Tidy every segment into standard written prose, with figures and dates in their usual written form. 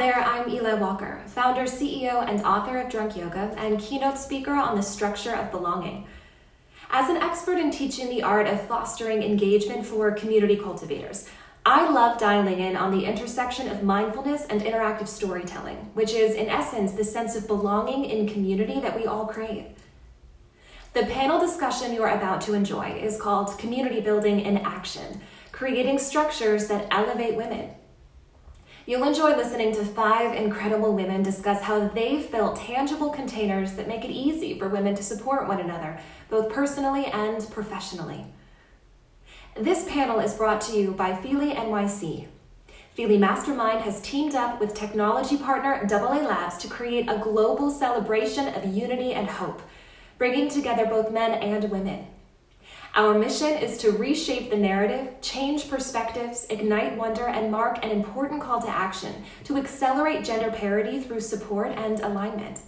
there, I'm Eli Walker, founder, CEO, and author of Drunk Yoga and keynote speaker on the structure of belonging. As an expert in teaching the art of fostering engagement for community cultivators, I love dialing in on the intersection of mindfulness and interactive storytelling, which is, in essence, the sense of belonging in community that we all crave. The panel discussion you're about to enjoy is called Community Building in Action, Creating Structures that Elevate Women. You'll enjoy listening to 5 incredible women discuss how they've built tangible containers that make it easy for women to support one another, both personally and professionally. This panel is brought to you by Fyli NYC. Fyli Mastermind has teamed up with technology partner AA Labs to create a global celebration of unity and hope, bringing together both men and women. Our mission is to reshape the narrative, change perspectives, ignite wonder, and mark an important call to action to accelerate gender parity through support and alignment.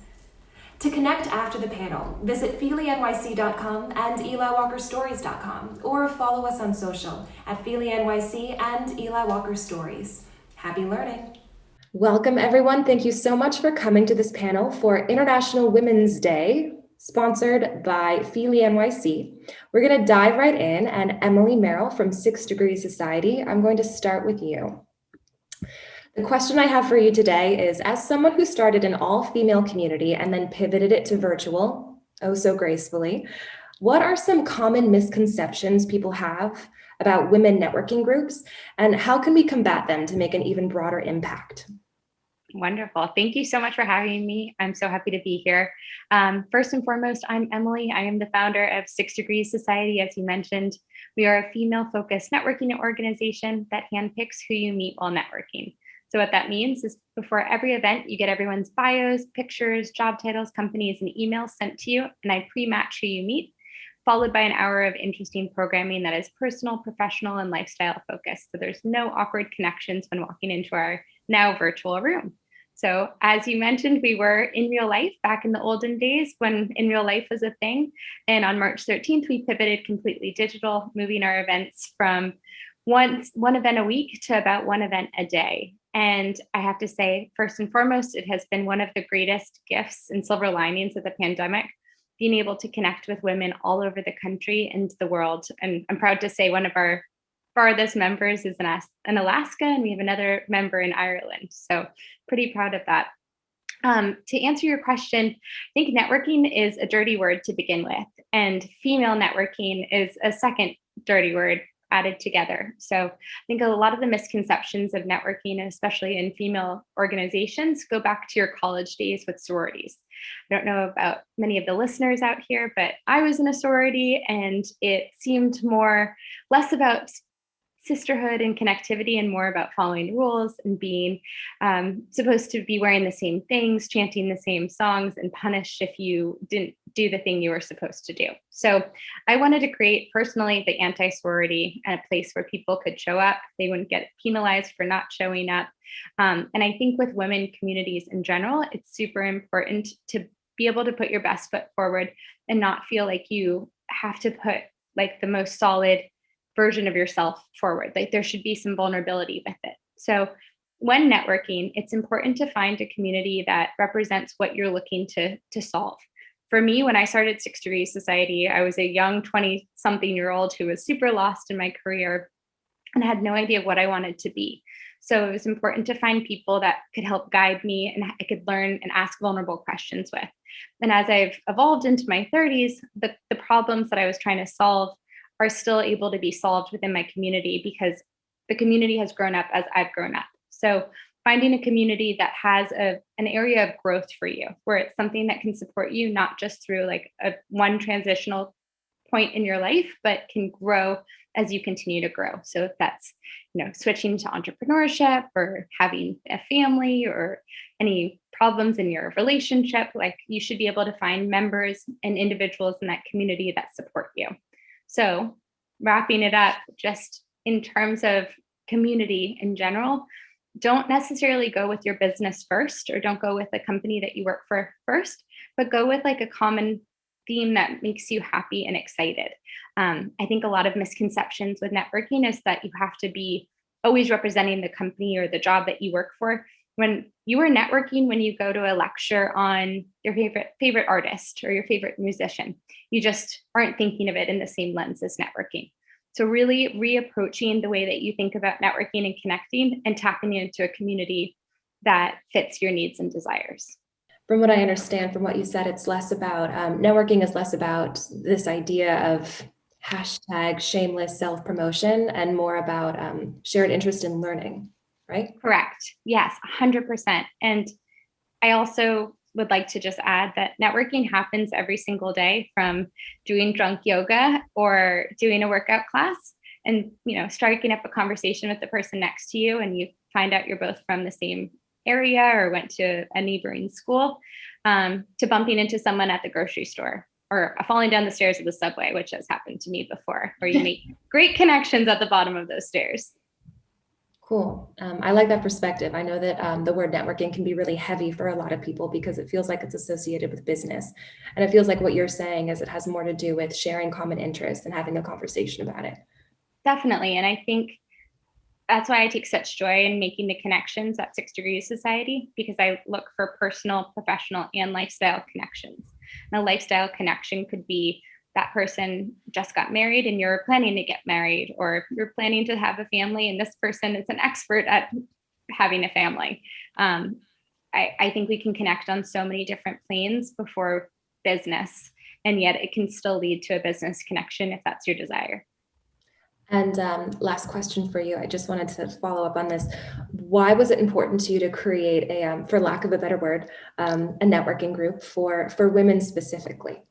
To connect after the panel, visit FyliNYC.com and EliWalkerStories.com or follow us on social at FyliNYC and Eli Walker Stories. Happy learning. Welcome, everyone. Thank you so much for coming to this panel for International Women's Day, sponsored by Fyli NYC. We're going to dive right in, and Emily Merrell from 6 Degrees Society, I'm going to start with you. The question I have for you today is, as someone who started an all-female community and then pivoted it to virtual, oh so gracefully, what are some common misconceptions people have about women networking groups, and how can we combat them to make an even broader impact? Wonderful. Thank you so much for having me. I'm so happy to be here. First and foremost, I'm Emily. I am the founder of 6 Degrees Society, as you mentioned. We are a female-focused networking organization that handpicks who you meet while networking. So what that means is before every event, you get everyone's bios, pictures, job titles, companies, and emails sent to you, and I pre-match who you meet, followed by an hour of interesting programming that is personal, professional, and lifestyle focused. So there's no awkward connections when walking into our now virtual room. So as you mentioned, we were in real life back in the olden days when in real life was a thing. And on March 13th, we pivoted completely digital, moving our events from one event a week to about 1 event a day. And I have to say, first and foremost, it has been one of the greatest gifts and silver linings of the pandemic, being able to connect with women all over the country and the world. And I'm proud to say one of our farthest members is in Alaska, and we have another member in Ireland. So pretty proud of that. To answer your question, I think networking is a dirty word to begin with, and female networking is a second dirty word added together. So I think a lot of the misconceptions of networking, especially in female organizations, go back to your college days with sororities. I don't know about many of the listeners out here, but I was in a sorority, and it seemed less about sisterhood and connectivity and more about following rules and being supposed to be wearing the same things, chanting the same songs, and punished if you didn't do the thing you were supposed to do. So I wanted to create personally the anti-sorority and a place where people could show up. They wouldn't get penalized for not showing up. And I think with women communities in general, it's super important to be able to put your best foot forward and not feel like you have to put like the most solid version of yourself forward. Like there should be some vulnerability with it. So when networking, it's important to find a community that represents what you're looking to solve. For me, when I started 6 Degrees Society, I was a young 20-something-year-old who was super lost in my career and had no idea what I wanted to be. So it was important to find people that could help guide me and I could learn and ask vulnerable questions with. And as I've evolved into my 30s, the problems that I was trying to solve are still able to be solved within my community because the community has grown up as I've grown up. So finding a community that has an area of growth for you, where it's something that can support you, not just through like one transitional point in your life, but can grow as you continue to grow. So if that's, switching to entrepreneurship or having a family or any problems in your relationship, like you should be able to find members and individuals in that community that support you. So wrapping it up, just in terms of community in general, don't necessarily go with your business first, or don't go with a company that you work for first, but go with like a common theme that makes you happy and excited. I think a lot of misconceptions with networking is that you have to be always representing the company or the job that you work for. when you are networking, when you go to a lecture on your favorite artist or your favorite musician, you just aren't thinking of it in the same lens as networking. So really reapproaching the way that you think about networking and connecting and tapping into a community that fits your needs and desires. From what I understand, from what you said, it's less about, networking is less about this idea of hashtag shameless self-promotion and more about shared interest in learning, right? Correct. Yes, 100%. And I also would like to just add that networking happens every single day, from doing drunk yoga or doing a workout class and, striking up a conversation with the person next to you, and you find out you're both from the same area or went to a neighboring school, to bumping into someone at the grocery store or falling down the stairs of the subway, which has happened to me before, where you make great connections at the bottom of those stairs. Cool. I like that perspective. I know that the word networking can be really heavy for a lot of people because it feels like it's associated with business. And it feels like what you're saying is it has more to do with sharing common interests and having a conversation about it. Definitely. And I think that's why I take such joy in making the connections at 6 Degrees Society, because I look for personal, professional, and lifestyle connections. And a lifestyle connection could be that person just got married and you're planning to get married, or you're planning to have a family and this person is an expert at having a family. I think we can connect on so many different planes before business, and yet it can still lead to a business connection if that's your desire. And last question for you. I just wanted to follow up on this. Why was it important to you to create a, for lack of a better word, a networking group for women specifically?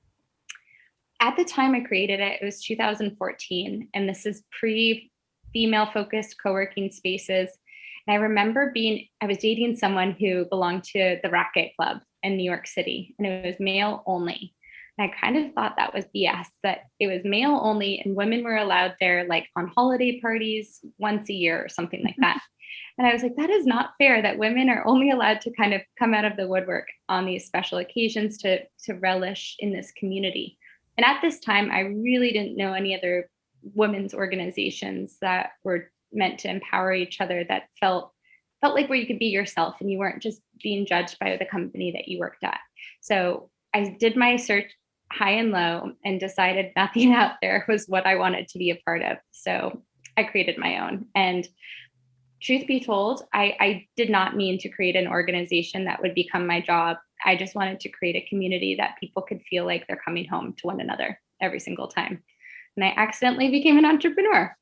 At the time I created it, it was 2014, and this is pre-female focused co-working spaces. And I remember I was dating someone who belonged to the Racket Club in New York City, and it was male only. And I kind of thought that was BS, that it was male only and women were allowed there like on holiday parties once a year or something like that. And I was like, that is not fair that women are only allowed to kind of come out of the woodwork on these special occasions to relish in this community. And at this time, I really didn't know any other women's organizations that were meant to empower each other, that felt like where you could be yourself and you weren't just being judged by the company that you worked at. So I did my search high and low and decided nothing out there was what I wanted to be a part of. So I created my own. And truth be told, I did not mean to create an organization that would become my job. I just wanted to create a community that people could feel like they're coming home to one another every single time. And I accidentally became an entrepreneur.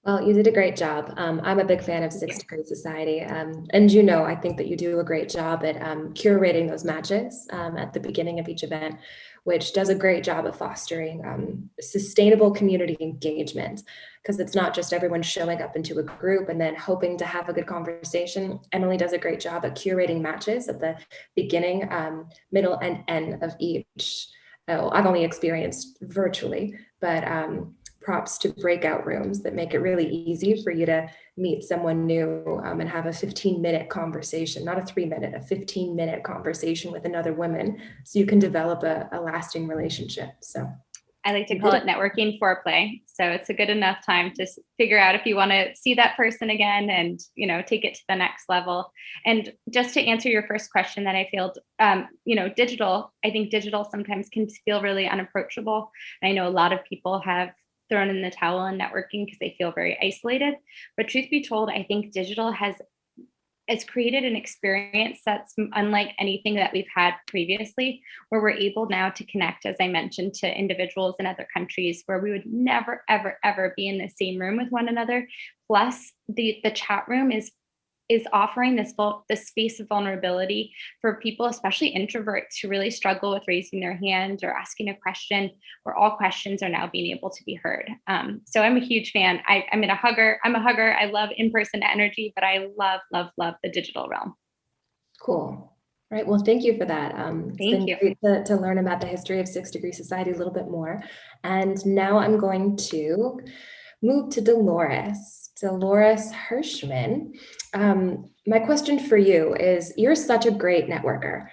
Well, you did a great job. I'm a big fan of 6 Degrees Society. And I think that you do a great job at curating those matches at the beginning of each event, which does a great job of fostering sustainable community engagement, because it's not just everyone showing up into a group and then hoping to have a good conversation. Emily does a great job at curating matches at the beginning, middle, and end of each. I've only experienced virtually, but props to breakout rooms that make it really easy for you to meet someone new and have a 15-minute conversation, not a 3-minute, a 15-minute conversation with another woman, so you can develop a lasting relationship. So I like to call it networking foreplay. So it's a good enough time to figure out if you want to see that person again and, take it to the next level. And just to answer your first question that I feel, digital, I think digital sometimes can feel really unapproachable. And I know a lot of people have thrown in the towel on networking because they feel very isolated. But truth be told, I think digital has created an experience that's unlike anything that we've had previously, where we're able now to connect, as I mentioned, to individuals in other countries where we would never, ever, ever be in the same room with one another. Plus, the chat room is offering this space of vulnerability for people, especially introverts, who really struggle with raising their hand or asking a question, where all questions are now being able to be heard. So I'm a huge fan. I'm a hugger. I love in-person energy, but I love, love, love the digital realm. Cool. Right. Well, thank you for that. Thank you. Great to learn about the history of 6 Degrees Society a little bit more. And now I'm going to move to Dolores Hirschmann. My question for you is, you're such a great networker.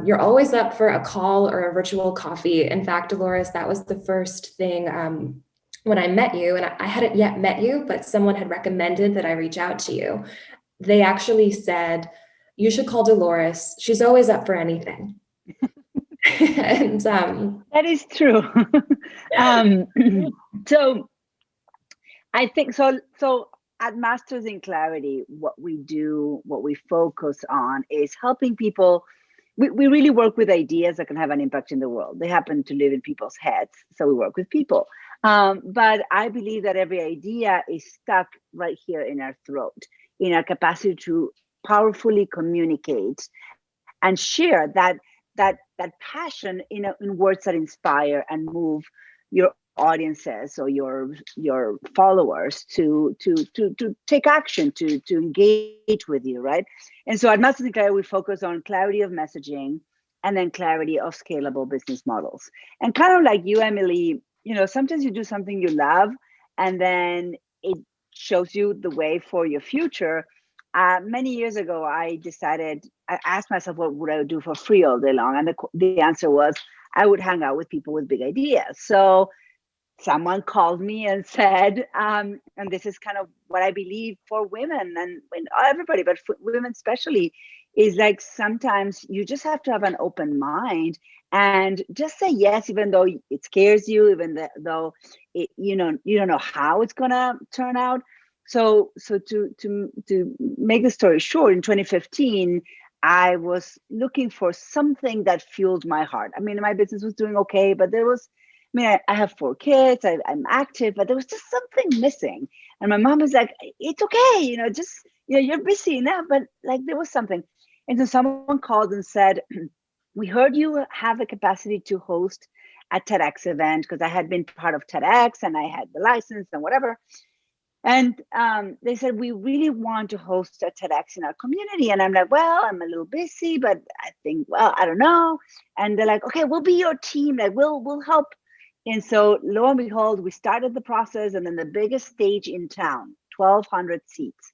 You're always up for a call or a virtual coffee. In fact, Dolores, that was the first thing when I met you, and I hadn't yet met you, but someone had recommended that I reach out to you. they actually said, you should call Dolores. She's always up for anything. And that is true. So I think so at Masters in Clarity, what we do, what we focus on is helping people. We really work with ideas that can have an impact in the world. They happen to live in people's heads, so we work with people. But I believe that every idea is stuck right here in our throat, in our capacity to powerfully communicate and share that passion in words that inspire and move your audiences or your followers to take action, to engage with you, right? And so at Masters in Clarity, we focus on clarity of messaging and then clarity of scalable business models. And kind of like you, Emily, sometimes you do something you love and then it shows you the way for your future. Many years ago, I asked myself, what would I do for free all day long? And the answer was, I would hang out with people with big ideas. So someone called me and said, and this is kind of what I believe for women and everybody, but for women especially, is like sometimes you just have to have an open mind and just say yes, even though it scares you, even though you don't know how it's gonna turn out. So to make the story short, in 2015, I was looking for something that fueled my heart. I mean, my business was doing okay, but I have 4 kids, I'm active, but there was just something missing. And my mom was like, it's okay, you're busy enough, but like there was something. And so someone called and said, we heard you have the capacity to host a TEDx event, because I had been part of TEDx and I had the license and whatever. And they said, we really want to host a TEDx in our community. And I'm like, well, I'm a little busy, but I think, I don't know. And they're like, okay, we'll be your team. Like, we'll help. And so lo and behold, we started the process, and then the biggest stage in town, 1,200 seats,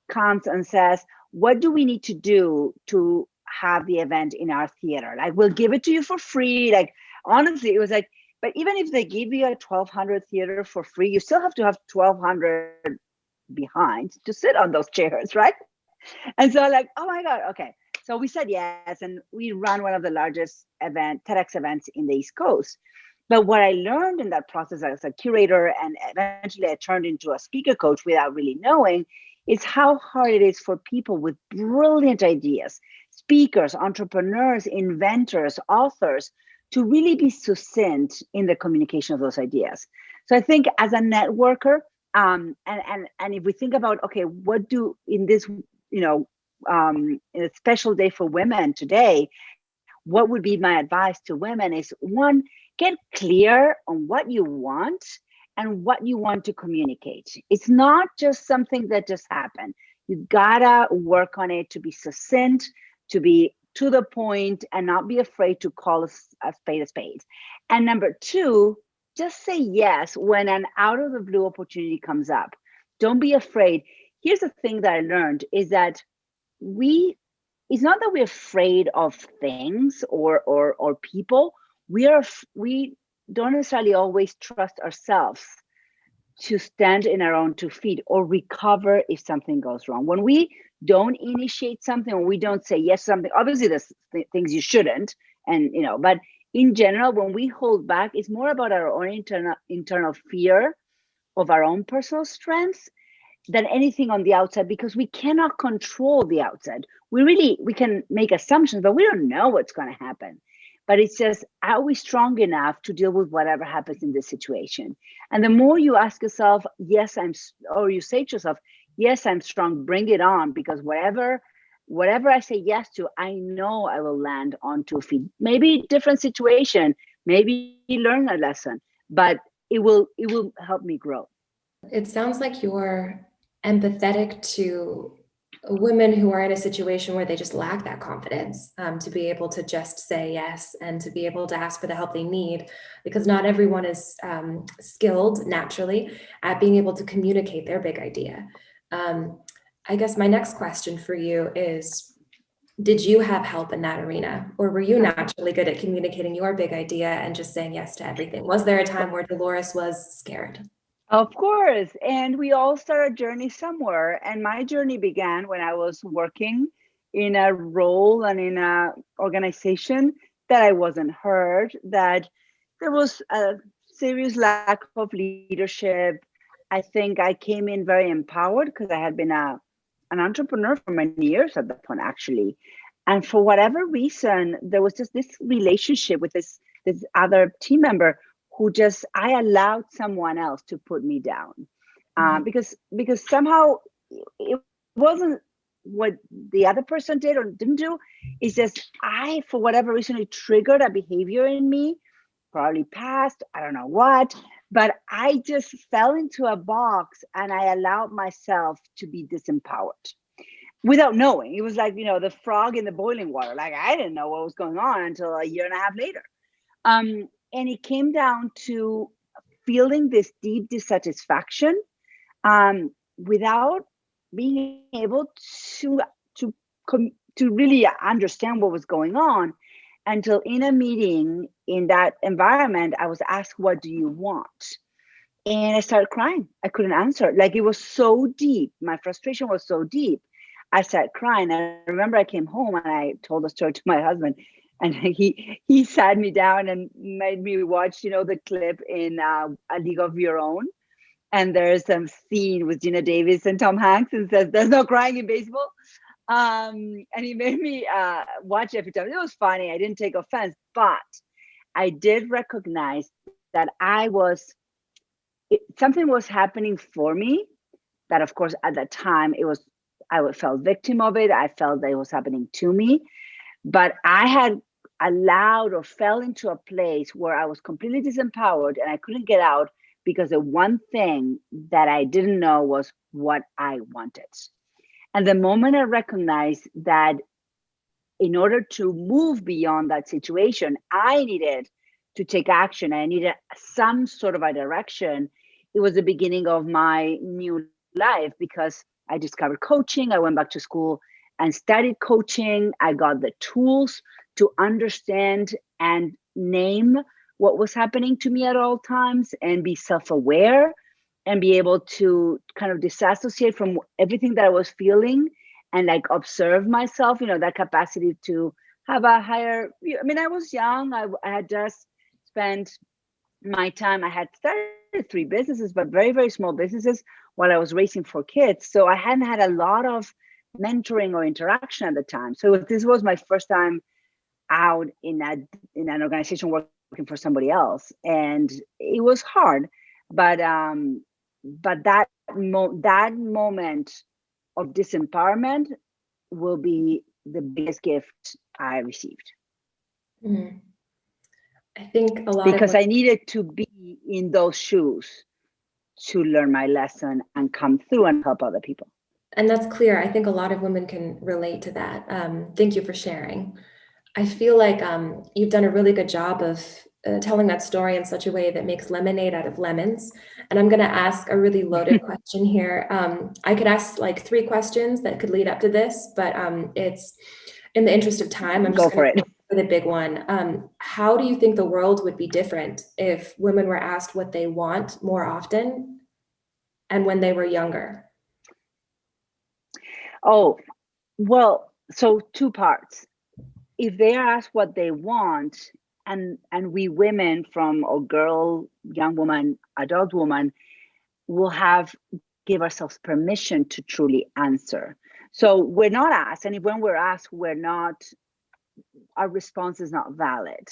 comes and says, what do we need to do to have the event in our theater? Like, we'll give it to you for free. Like, honestly, it was like, but even if they give you a 1,200 theater for free, you still have to have 1,200 behind to sit on those chairs, right? And so like, oh my God, okay. So we said yes, and we ran one of the largest TEDx events in the East Coast. But what I learned in that process as a curator, and eventually I turned into a speaker coach without really knowing, is how hard it is for people with brilliant ideas, speakers, entrepreneurs, inventors, authors, to really be succinct in the communication of those ideas. So I think as a networker, and if we think about, okay, what do in this, in a special day for women today, what would be my advice to women is, one, get clear on what you want and what you want to communicate. It's not just something that just happened. You gotta work on it to be succinct, to be to the point, and not be afraid to call a spade a spade. And number 2, just say yes when an out of the blue opportunity comes up. Don't be afraid. Here's the thing that I learned is that it's not that we're afraid of things or people. We don't necessarily always trust ourselves to stand in our own 2 feet or recover if something goes wrong. When we don't initiate something, when we don't say yes to something, obviously there's things you shouldn't, and but in general, when we hold back, it's more about our own internal fear of our own personal strengths than anything on the outside, because we cannot control the outside. We can make assumptions, but we don't know what's going to happen. But it's just, are we strong enough to deal with whatever happens in this situation? And the more you ask yourself, or you say to yourself, yes, I'm strong, bring it on, because whatever I say yes to, I know I will land on 2 feet. Maybe different situation, maybe learn a lesson, but it will help me grow. It sounds like you're empathetic to women who are in a situation where they just lack that confidence, to be able to just say yes and to be able to ask for the help they need, because not everyone is skilled naturally at being able to communicate their big idea. I guess my next question for you is, did you have help in that arena, or were you naturally good at communicating your big idea and just saying yes to everything? Was there a time where Dolores was scared? Of course. And we all start a journey somewhere. And my journey began when I was working in a role and in a organization that I wasn't heard, that there was a serious lack of leadership. I think I came in very empowered because I had been an entrepreneur for many years at that point, actually. And for whatever reason, there was just this relationship with this other team member who just I allowed someone else to put me down, because somehow it wasn't what the other person did or didn't do. It's just I, for whatever reason, it triggered a behavior in me, probably past, I don't know what, but I just fell into a box and I allowed myself to be disempowered without knowing. It was like, the frog in the boiling water. Like I didn't know what was going on until a year and a half later. And it came down to feeling this deep dissatisfaction, without being able to really understand what was going on, until in a meeting in that environment, I was asked, "What do you want?" And I started crying. I couldn't answer. Like it was so deep. My frustration was so deep. I started crying. I remember I came home and I told the story to my husband, and he sat me down and made me watch, the clip in A League of Your Own. And there's some scene with Gina Davis and Tom Hanks, and says, "There's no crying in baseball." And he made me watch every time. It was funny. I didn't take offense, but I did recognize that something was happening for me. That, of course, at that time, I felt victim of it. I felt that it was happening to me, but I had allowed or fell into a place where I was completely disempowered and I couldn't get out because the one thing that I didn't know was what I wanted. And the moment I recognized that in order to move beyond that situation, I needed to take action. I needed some sort of a direction. It was the beginning of my new life, because I discovered coaching. I went back to school and studied coaching. I got the tools to understand and name what was happening to me at all times and be self-aware and be able to kind of disassociate from everything that I was feeling and like observe myself, that capacity to have a higher, I was young. I had just spent my time, I had started 3 businesses, but very, very small businesses while I was raising 4 kids. So I hadn't had a lot of mentoring or interaction at the time. So this was my first time out in an organization working for somebody else, and it was hard. But that moment of disempowerment will be the biggest gift I received. Mm-hmm. I think a lot because I needed to be in those shoes to learn my lesson and come through and help other people. And that's clear. I think a lot of women can relate to that. Thank you for sharing. I feel like you've done a really good job of telling that story in such a way that makes lemonade out of lemons. And I'm going to ask a really loaded question here. I could ask like 3 questions that could lead up to this, but it's in the interest of time. I'm just going to go for the big one. How do you think the world would be different if women were asked what they want more often and when they were younger? Oh, well, so 2 parts. If they are asked what they want, and we women or girl, young woman, adult woman, will give ourselves permission to truly answer. So we're not asked, and when we're asked, our response is not valid.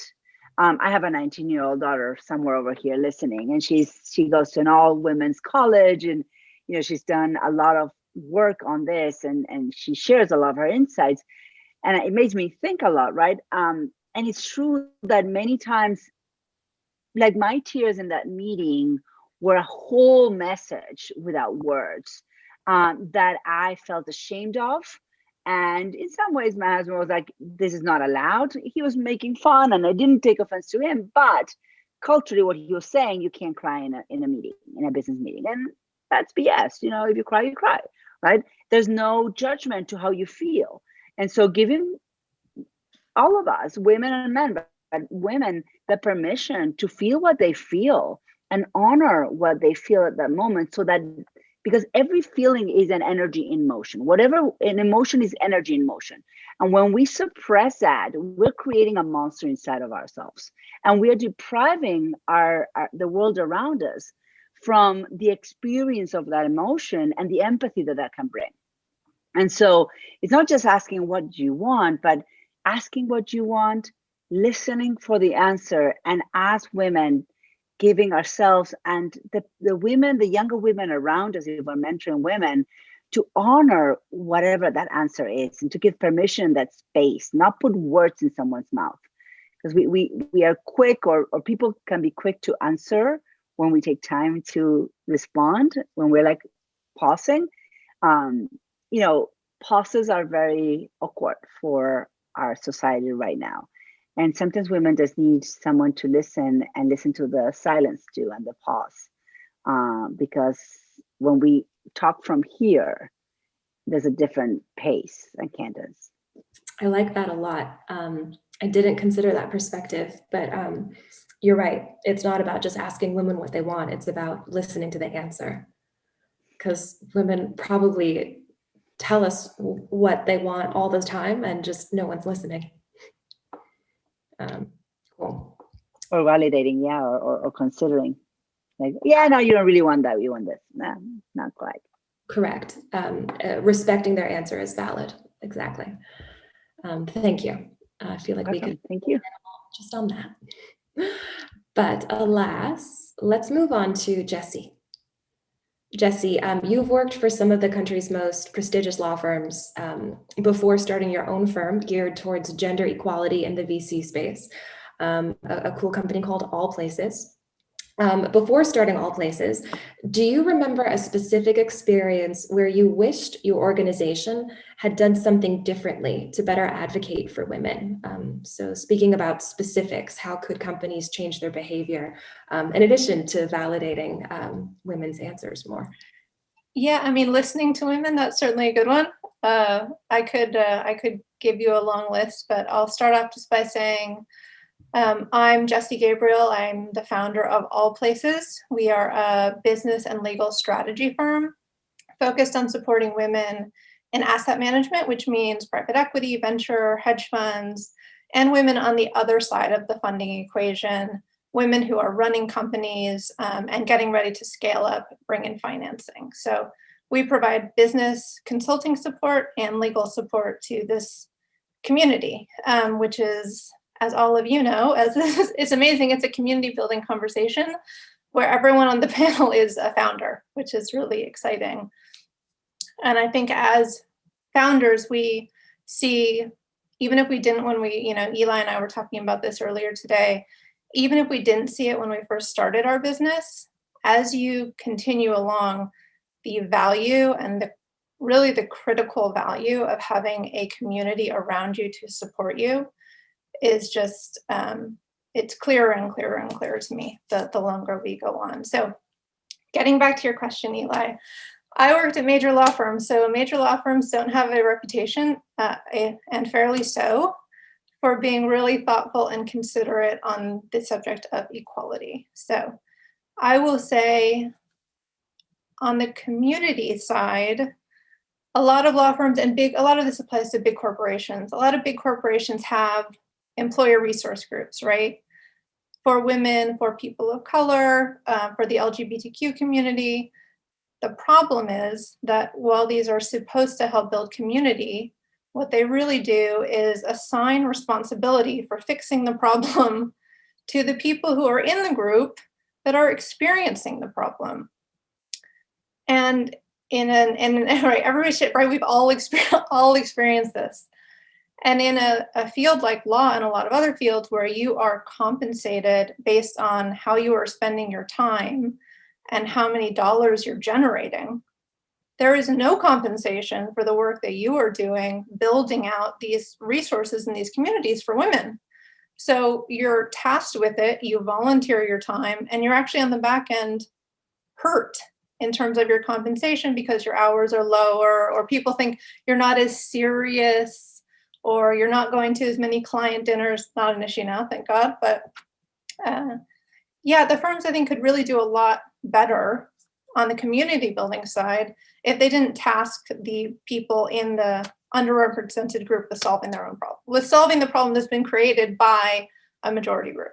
I have a 19-year-old daughter somewhere over here listening, and she goes to an all women's college, and she's done a lot of work on this, and she shares a lot of her insights. And it makes me think a lot, right? And it's true that many times, like my tears in that meeting were a whole message without words, that I felt ashamed of. And in some ways, my husband was like, "This is not allowed." He was making fun, and I didn't take offense to him. But culturally, what he was saying, you can't cry in a meeting, in a business meeting. And that's BS. If you cry, you cry, right? There's no judgment to how you feel. And so giving all of us, women and men, but women, the permission to feel what they feel and honor what they feel at that moment, so that, because every feeling is an energy in motion. Whatever an emotion is, energy in motion. And when we suppress that, we're creating a monster inside of ourselves, and we are depriving the world around us from the experience of that emotion and the empathy that that can bring. And so it's not just asking what do you want, but asking what you want, listening for the answer, and as women, giving ourselves and the women, the younger women around us, if we're mentoring women, to honor whatever that answer is, and to give permission, that space, not put words in someone's mouth. Because we are quick, or people can be quick to answer when we take time to respond, when we're like pausing. Pauses are very awkward for our society right now. And sometimes women just need someone to listen, and listen to the silence too, and the pause. Because when we talk from here, there's a different pace and cadence. I like that a lot. I didn't consider that perspective, but you're right. It's not about just asking women what they want. It's about listening to the answer. Because women probably tell us what they want all the time, and just no one's listening. Cool. Or validating, yeah, or considering, like, yeah, no, you don't really want that. You want this. No, not quite. Correct. Respecting their answer is valid. Exactly. Thank you. I feel like we could. Thank you. Just on that. But alas, let's move on to Jessie. Jessie, you've worked for some of the country's most prestigious law firms before starting your own firm geared towards gender equality in the VC space, a cool company called All Places. Before starting All Places, do you remember a specific experience where you wished your organization had done something differently to better advocate for women? So speaking about specifics, how could companies change their behavior in addition to validating women's answers more? Yeah, I mean, listening to women, that's certainly a good one. I could give you a long list, but I'll start off just by saying, I'm Jessie Gabriel. I'm the founder of All Places. We are a business and legal strategy firm focused on supporting women in asset management, which means private equity, venture, hedge funds, and women on the other side of the funding equation, women who are running companies and getting ready to scale up, bring in financing. So we provide business consulting support and legal support to this community, which is, as all of you know, it's amazing. It's a community building conversation where everyone on the panel is a founder, which is really exciting. And I think as founders, we see, even if we didn't, when we, Eli and I were talking about this earlier today, even if we didn't see it when we first started our business, as you continue along, the value and really the critical value of having a community around you to support you is just, it's clearer and clearer and clearer to me the longer we go on. So getting back to your question, Eli, I worked at major law firms. So major law firms don't have a reputation, and fairly so, for being really thoughtful and considerate on the subject of equality. So I will say on the community side, a lot of law firms and a lot of this applies to big corporations. A lot of big corporations have employer resource groups, right? For women, for people of color, for the LGBTQ community. The problem is that while these are supposed to help build community, what they really do is assign responsibility for fixing the problem to the people who are in the group that are experiencing the problem. And right, everybody should, right? We've all experienced this. And in a field like law and a lot of other fields where you are compensated based on how you are spending your time and how many dollars you're generating, there is no compensation for the work that you are doing, building out these resources in these communities for women. So you're tasked with it, you volunteer your time, and you're actually on the back end hurt in terms of your compensation because your hours are lower, or people think you're not as serious, or you're not going to as many client dinners. Not an issue now, thank God, but Yeah, the firms I think could really do a lot better on the community building side if they didn't task the people in the underrepresented group with solving their own problem, with solving the problem that's been created by a majority group.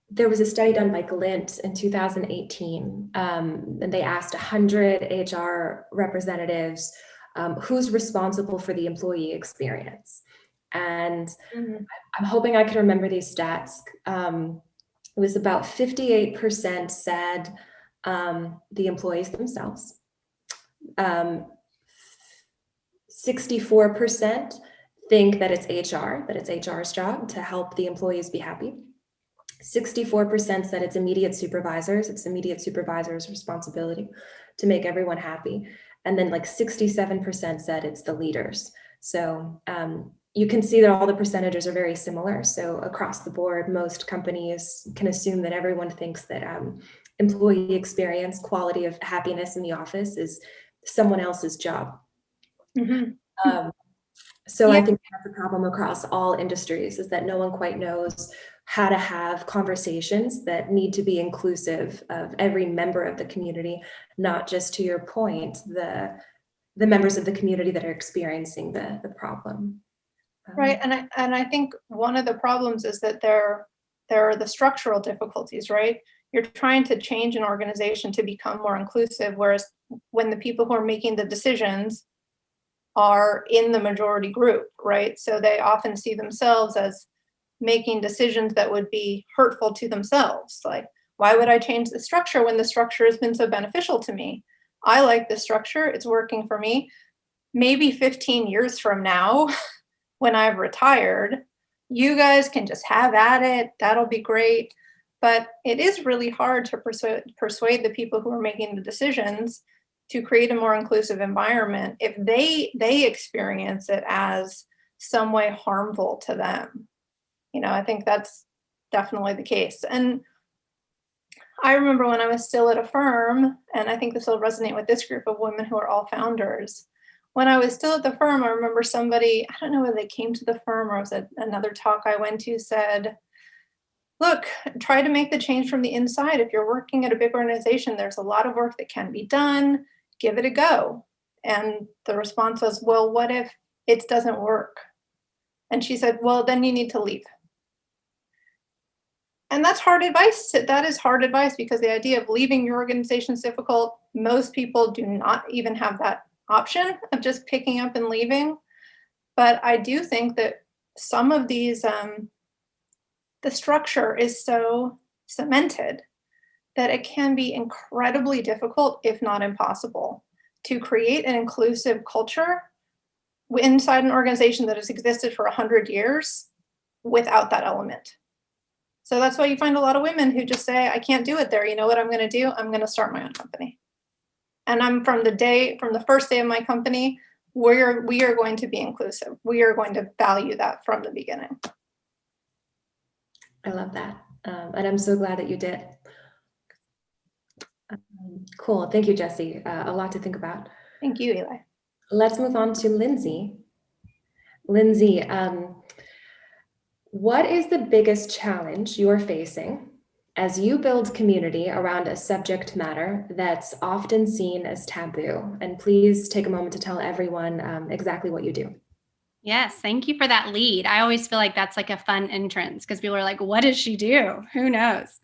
There was a study done by Glint in 2018, and they asked 100 HR representatives who's responsible for the employee experience. And I'm hoping I can remember these stats. It was about 58% said the employees themselves. 64% think that it's HR's job to help the employees be happy. 64% said it's immediate supervisors' responsibility to make everyone happy. And then like 67% said it's the leaders. So you can see that all the percentages are very similar. So across the board, most companies can assume that everyone thinks that employee experience, quality of happiness in the office is someone else's job. So I think that's a problem across all industries, is that no one quite knows how to have conversations that need to be inclusive of every member of the community, not just, to your point, the members of the community that are experiencing the problem. Right, and I think one of the problems is that there are the structural difficulties, right? You're trying to change an organization to become more inclusive, whereas when the people who are making the decisions are in the majority group, right? So they often see themselves as making decisions that would be hurtful to themselves. Like, why would I change the structure when the structure has been so beneficial to me? I like the structure, it's working for me. Maybe 15 years from now, when I've retired, you guys can just have at it, that'll be great. But it is really hard to persuade the people who are making the decisions to create a more inclusive environment if they experience it as some way harmful to them. I think that's definitely the case. And I remember when I was still at a firm, and I think this will resonate with this group of women who are all founders. When I was still at the firm, I remember somebody, I don't know whether they came to the firm or it was another talk I went to, said, look, try to make the change from the inside. If you're working at a big organization, there's a lot of work that can be done. Give it a go. And the response was, well, what if it doesn't work? And she said, well, then you need to leave. And that's hard advice. That is hard advice, because the idea of leaving your organization is difficult. Most people do not even have that option of just picking up and leaving. But I do think that some of these, the structure is so cemented that it can be incredibly difficult, if not impossible, to create an inclusive culture inside an organization that has existed for 100 years without that element. So that's why you find a lot of women who just say, I can't do it there. You know what I'm going to do? I'm going to start my own company. And I'm from the first day of my company, we are going to be inclusive. We are going to value that from the beginning. I love that. And I'm so glad that you did. Cool. Thank you, Jessie. A lot to think about. Thank you, Eli. Let's move on to Lyndsey. Lyndsey, what is the biggest challenge you're facing as you build community around a subject matter that's often seen as taboo? And please take a moment to tell everyone exactly what you do. Yes, thank you for that lead. I always feel like that's like a fun entrance because people are like, what does she do? Who knows?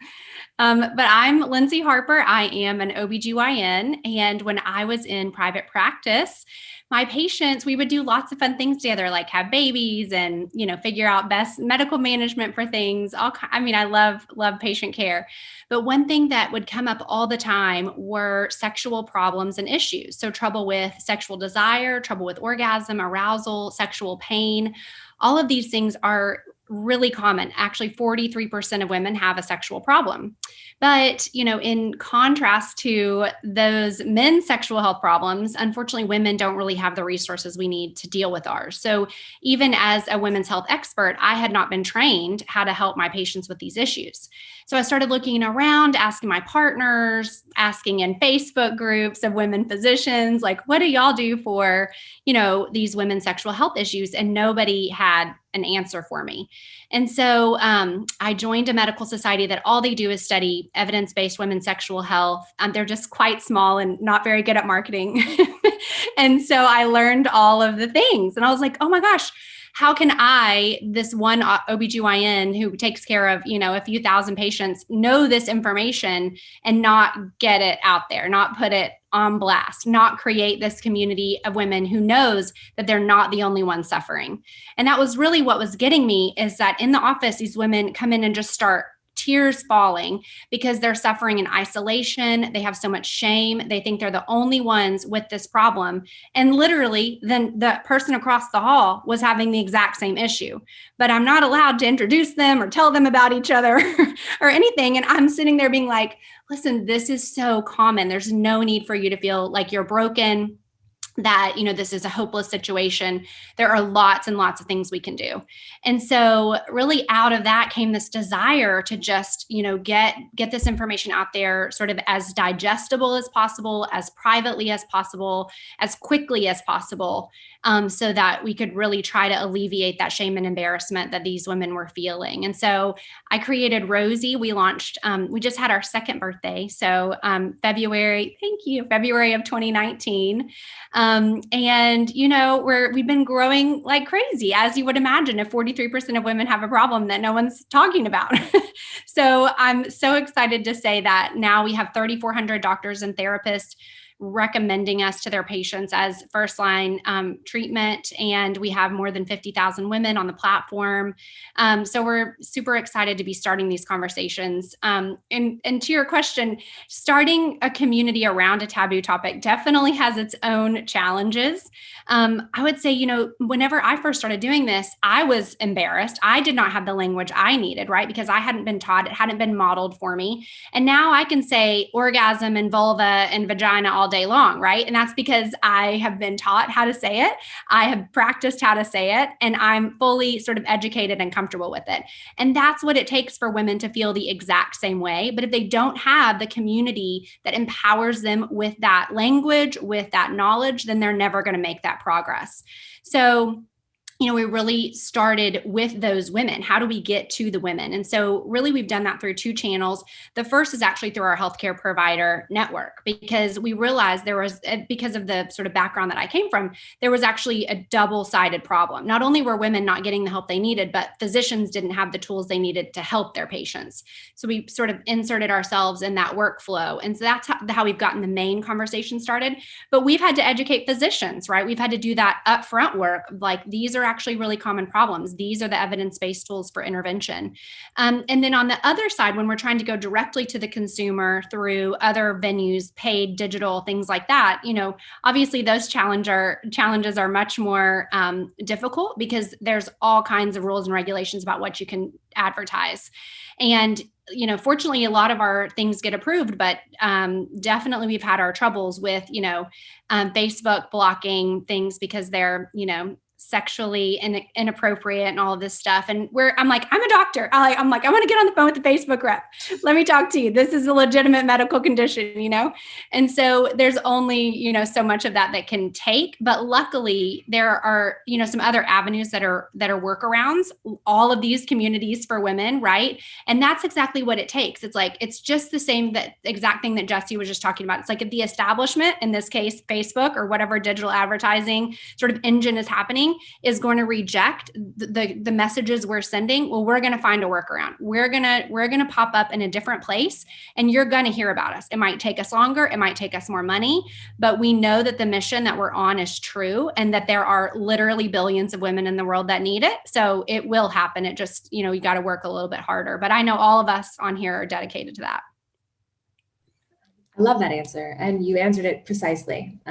But I'm Lyndsey Harper. I am an OBGYN. And when I was in private practice, my patients, we would do lots of fun things together, like have babies and, figure out best medical management for things. I love patient care. But one thing that would come up all the time were sexual problems and issues. So trouble with sexual desire, trouble with orgasm, arousal, sexual pain. All of these things are really common. Actually, 43% of women have a sexual problem. But, in contrast to those men's sexual health problems, unfortunately, women don't really have the resources we need to deal with ours. So even as a women's health expert, I had not been trained how to help my patients with these issues. So I started looking around, asking my partners, asking in Facebook groups of women physicians, like, what do y'all do for, these women's sexual health issues? And nobody had an answer for me. And so I joined a medical society that all they do is study evidence-based women's sexual health. They're just quite small and not very good at marketing. And so I learned all of the things and I was like, oh my gosh, how can I, this one OBGYN who takes care of, a few thousand patients, know this information and not get it out there, not put it on blast, not create this community of women who knows that they're not the only ones suffering. And that was really what was getting me, is that in the office, these women come in and just start tears falling because they're suffering in isolation. They have so much shame. They think they're the only ones with this problem. And literally, then the person across the hall was having the exact same issue. But I'm not allowed to introduce them or tell them about each other or anything. And I'm sitting there being like, listen, this is so common. There's no need for you to feel like you're broken, that, this is a hopeless situation. There are lots and lots of things we can do. And so really out of that came this desire to just, get this information out there sort of as digestible as possible, as privately as possible, as quickly as possible, so that we could really try to alleviate that shame and embarrassment that these women were feeling. And so I created Rosy. We launched, we just had our second birthday. So February of 2019. And, we've been growing like crazy, as you would imagine, if 43% of women have a problem that no one's talking about. So I'm so excited to say that now we have 3,400 doctors and therapists recommending us to their patients as first line treatment. And we have more than 50,000 women on the platform. So we're super excited to be starting these conversations. And to your question, starting a community around a taboo topic definitely has its own challenges. I would say, whenever I first started doing this, I was embarrassed. I did not have the language I needed, right? Because I hadn't been taught, it hadn't been modeled for me. And now I can say orgasm and vulva and vagina all day long, right? And that's because I have been taught how to say it. I have practiced how to say it, and I'm fully sort of educated and comfortable with it. And that's what it takes for women to feel the exact same way. But if they don't have the community that empowers them with that language, with that knowledge, then they're never going to make that progress. So we really started with those women. How do we get to the women? And so really we've done that through two channels. The first is actually through our healthcare provider network, because we realized there was, because of the sort of background that I came from, there was actually a double-sided problem. Not only were women not getting the help they needed, but physicians didn't have the tools they needed to help their patients. So we sort of inserted ourselves in that workflow. And so that's how we've gotten the main conversation started. But we've had to educate physicians, right? We've had to do that upfront work. Like, these are actually really common problems. These are the evidence-based tools for intervention. And then on the other side, when we're trying to go directly to the consumer through other venues, paid, digital, things like that, obviously those challenges are much more difficult, because there's all kinds of rules and regulations about what you can advertise. And fortunately, a lot of our things get approved, but definitely we've had our troubles with, Facebook blocking things because they're, sexually inappropriate and all of this stuff. And I'm like, I'm a doctor. I'm like, I want to get on the phone with the Facebook rep. Let me talk to you. This is a legitimate medical condition, And so there's only, so much of that can take. But luckily there are, some other avenues that are workarounds, all of these communities for women, right? And that's exactly what it takes. It's like, it's just the same, that exact thing that Jessie was just talking about. It's like, if the establishment, in this case, Facebook or whatever digital advertising sort of engine is happening, is going to reject the messages we're sending, well, we're going to find a workaround. We're going to pop up in a different place, and you're going to hear about us. It might take us longer. It might take us more money, but we know that the mission that we're on is true, and that there are literally billions of women in the world that need it. So it will happen. It just, you got to work a little bit harder, but I know all of us on here are dedicated to that. I love that answer. And you answered it precisely.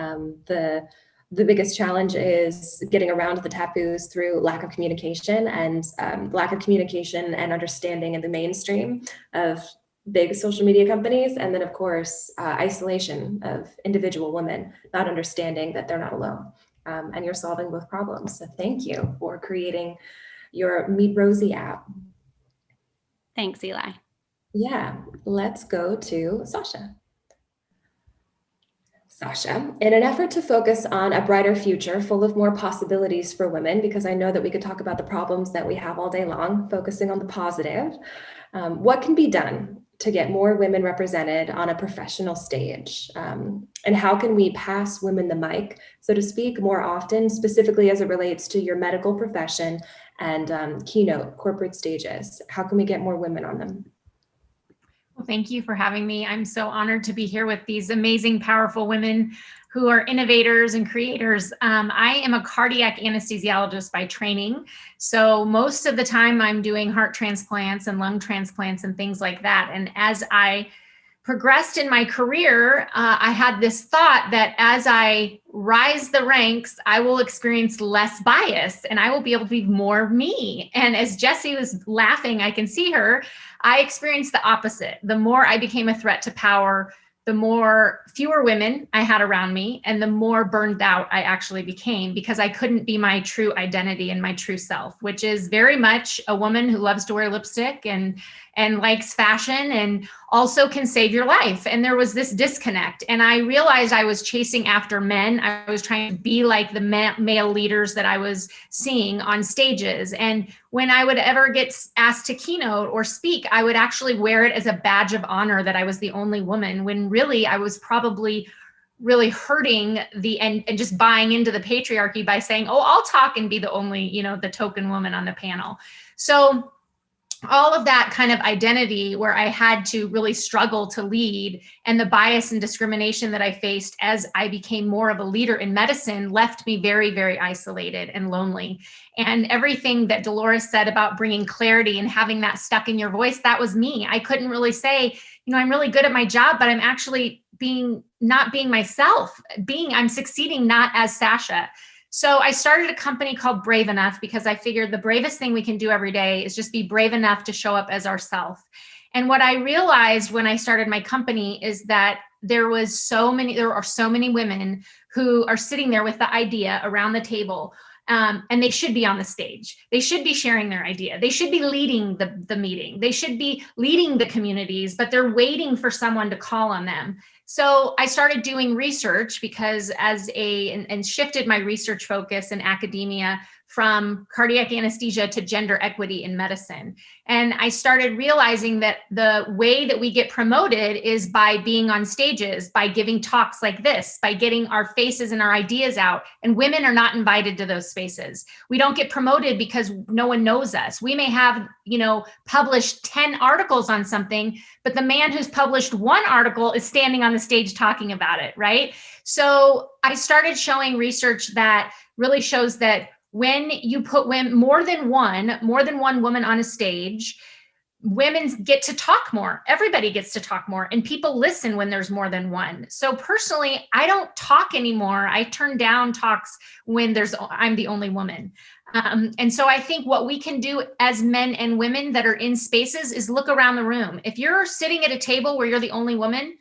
The biggest challenge is getting around the taboos through lack of communication, and lack of communication and understanding in the mainstream of big social media companies. And then, of course, isolation of individual women, not understanding that they're not alone. And you're solving both problems. So thank you for creating your Meet Rosy app. Thanks, Eli. Yeah, let's go to Sasha. Sasha, in an effort to focus on a brighter future full of more possibilities for women, because I know that we could talk about the problems that we have all day long, focusing on the positive, what can be done to get more women represented on a professional stage? And how can we pass women the mic, so to speak, more often, specifically as it relates to your medical profession and keynote corporate stages? How can we get more women on them? Well, thank you for having me. I'm so honored to be here with these amazing, powerful women who are innovators and creators. I am a cardiac anesthesiologist by training. So most of the time I'm doing heart transplants and lung transplants and things like that. And as I progressed in my career, I had this thought that as I rise the ranks, I will experience less bias and I will be able to be more me. And as Jessie was laughing, I can see her, I experienced the opposite. The more I became a threat to power, the fewer women I had around me and the more burned out I actually became, because I couldn't be my true identity and my true self, which is very much a woman who loves to wear lipstick and likes fashion and also can save your life. And there was this disconnect. And I realized I was chasing after men. I was trying to be like the male leaders that I was seeing on stages. And when I would ever get asked to keynote or speak, I would actually wear it as a badge of honor that I was the only woman, when really I was probably really hurting and just buying into the patriarchy by saying, oh, I'll talk and be the only, the token woman on the panel. So all of that kind of identity where I had to really struggle to lead, and the bias and discrimination that I faced as I became more of a leader in medicine left me very, very isolated and lonely. And everything that Dolores said about bringing clarity and having that stuck in your voice, that was me. I couldn't really say, I'm really good at my job, but I'm actually not being myself. I'm succeeding not as Sasha. So I started a company called Brave Enough because I figured the bravest thing we can do every day is just be brave enough to show up as ourselves. And what I realized when I started my company is that there are so many women who are sitting there with the idea around the table, and they should be on the stage. They should be sharing their idea. They should be leading the meeting. They should be leading the communities, but they're waiting for someone to call on them. So I started doing research and shifted my research focus in academia from cardiac anesthesia to gender equity in medicine. And I started realizing that the way that we get promoted is by being on stages, by giving talks like this, by getting our faces and our ideas out. And women are not invited to those spaces. We don't get promoted because no one knows us. We may have, published 10 articles on something, but the man who's published one article is standing on the stage talking about it, right? So I started showing research that really shows that when you put more than one woman on a stage, women get to talk more. Everybody gets to talk more, and people listen when there's more than one. So personally, I don't talk anymore. I turn down talks when I'm the only woman. And so I think what we can do as men and women that are in spaces is look around the room. If you're sitting at a table where you're the only woman,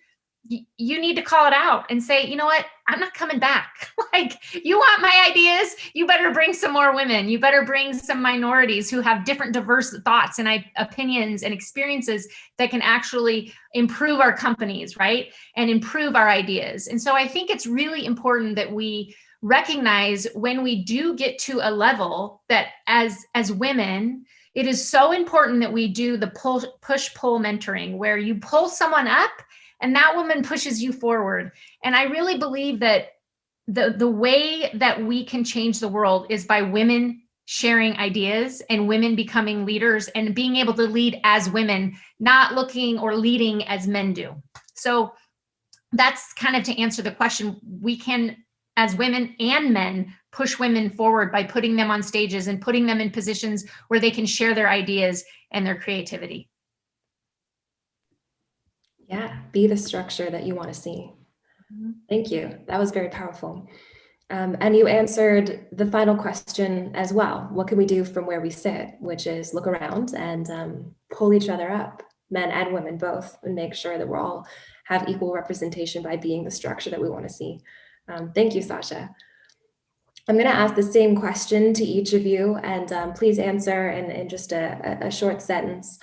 you need to call it out and say, you know what, I'm not coming back. Like, you want my ideas? You better bring some more women. You better bring some minorities who have different diverse thoughts and opinions and experiences that can actually improve our companies, right? And improve our ideas. And so I think it's really important that we recognize when we do get to a level that as women, it is so important that we do the push-pull mentoring, where you pull someone up and that woman pushes you forward. And I really believe that the way that we can change the world is by women sharing ideas and women becoming leaders and being able to lead as women, not looking or leading as men do. So that's kind of to answer the question. We can, as women and men, push women forward by putting them on stages and putting them in positions where they can share their ideas and their creativity. Yeah, be the structure that you want to see. Thank you. That was very powerful. And you answered the final question as well. What can we do from where we sit, which is look around and pull each other up, men and women both, and make sure that we're all have equal representation by being the structure that we want to see. Thank you, Sasha. I'm going to ask the same question to each of you, and please answer in just a short sentence.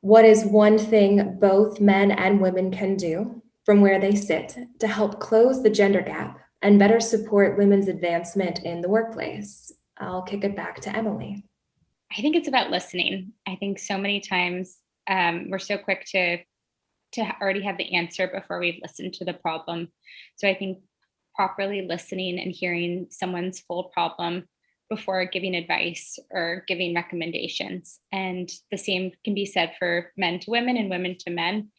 What is one thing both men and women can do from where they sit to help close the gender gap and better support women's advancement in the workplace? I'll kick it back to Emily. I think it's about listening. I think so many times we're so quick to already have the answer before we've listened to the problem. So I think properly listening and hearing someone's full problem before giving advice or giving recommendations. And the same can be said for men to women and women to men.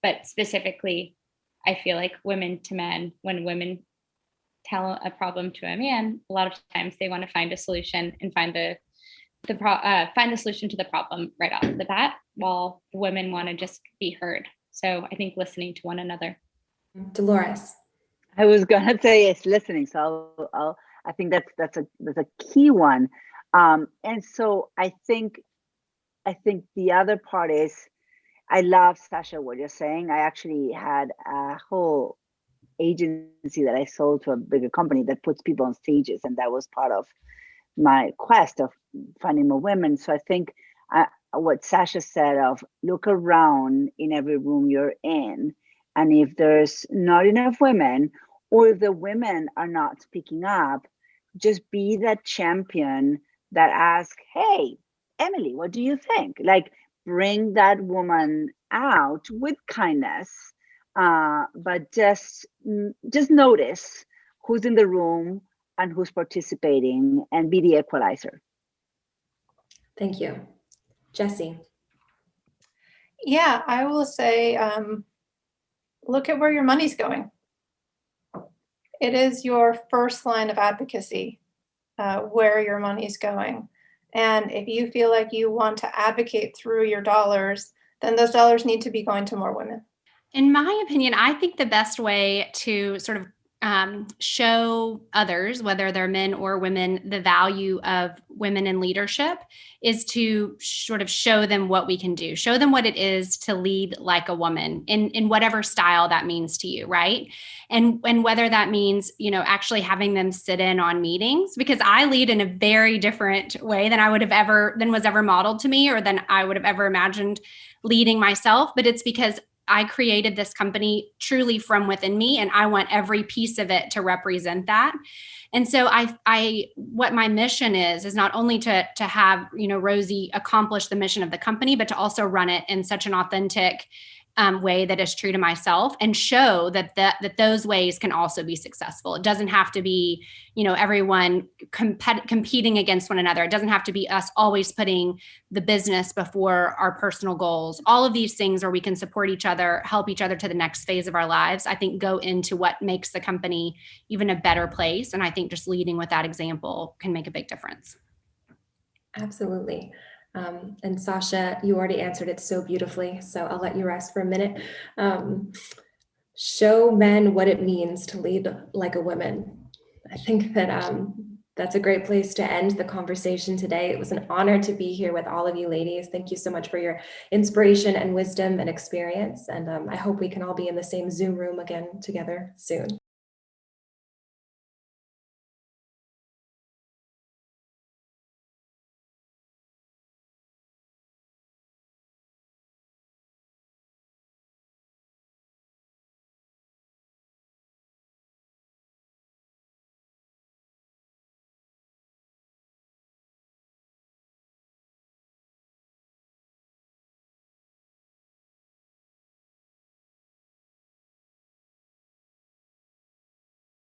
But specifically, I feel like women to men, when women tell a problem to a man, a lot of times they want to find a solution and find the solution to the problem right off the bat, while the women want to just be heard. So I think listening to one another. Dolores. I was gonna say it's listening, so I think that's a key one. And so I think the other part is, I love, Sasha, what you're saying. I actually had a whole agency that I sold to a bigger company that puts people on stages, and that was part of my quest of finding more women. So I think what Sasha said of look around in every room you're in, and if there's not enough women, or if the women are not speaking up, just be that champion that asks, hey, Emily, what do you think? Like, bring that woman out with kindness, but just notice who's in the room and who's participating, and be the equalizer. Thank you. Jessie. Yeah, I will say, look at where your money's going. It is your first line of advocacy, where your money's going. And if you feel like you want to advocate through your dollars, then those dollars need to be going to more women. In my opinion, I think the best way to sort of show others, whether they're men or women, the value of women in leadership is to sort of show them what we can do, show them what it is to lead like a woman in whatever style that means to you, right? And whether that means, actually having them sit in on meetings, because I lead in a very different way than was ever modeled to me, or than I would have ever imagined leading myself. But it's because I created this company truly from within me, and I want every piece of it to represent that. And so what my mission is not only to have, Rosy accomplish the mission of the company, but to also run it in such an authentic way that is true to myself, and show that those ways can also be successful. It doesn't have to be, everyone competing against one another. It doesn't have to be us always putting the business before our personal goals. All of these things where we can support each other, help each other to the next phase of our lives, I think go into what makes the company even a better place. And I think just leading with that example can make a big difference. Absolutely. And Sasha, you already answered it so beautifully, so I'll let you rest for a minute. Show men what it means to lead like a woman. I think that that's a great place to end the conversation today. It was an honor to be here with all of you ladies. Thank you so much for your inspiration and wisdom and experience. And I hope we can all be in the same Zoom room again together soon.